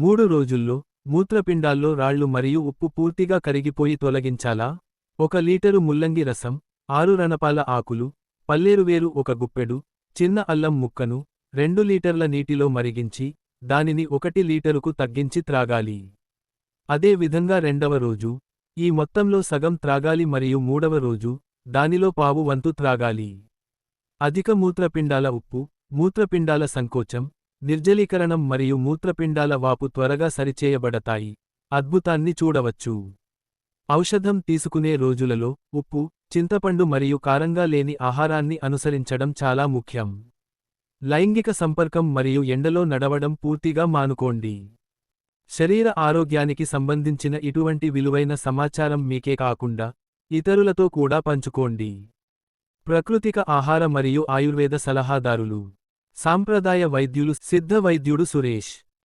3 రోజుల్లో మూత్రపిండాల్లో రాళ్లు మరియు ఉప్పు పూర్తిగా కరిగిపోయి తొలగించాలా? 1 లీటరు ముల్లంగి రసం, 6 రణపాల ఆకులు, పల్లేరువేరు 1 గుప్పెడు, చిన్న అల్లం ముక్కను 2 లీటర్ల నీటిలో మరిగించి, దానిని 1 లీటరుకు తగ్గించి త్రాగాలి. అదే విధంగా రెండవ రోజు, ఈ మొత్తంలో సగం త్రాగాలి మరియు మూడవ రోజు, దానిలో పావు వంతు త్రాగాలి. అధిక మూత్రపిండాల ఉప్పు, మూత్రపిండాల సంకోచం, నిర్జలీకరణం మరియు మూత్రపిండాల వాపు త్వరగా సరిచేయబడతాయి. అద్భుతాన్ని చూడవచ్చు. ఔషధం తీసుకునే రోజులలో ఉప్పు, చింతపండు మరియు కారంగా లేని ఆహారాన్ని అనుసరించడం చాలా ముఖ్యం. లైంగిక సంపర్కం మరియు ఎండలో నడవడం పూర్తిగా మానుకోండి. శరీర ఆరోగ్యానికి సంబంధించిన ఇటువంటి విలువైన సమాచారం మీకే కాకుండా ఇతరులతో కూడా పంచుకోండి. ప్రకృతిక ఆహార మరియు ఆయుర్వేద సలహాదారులు. సాంప్రదాయ వైద్యులు సిద్ధ వైద్యుడు సురేష్.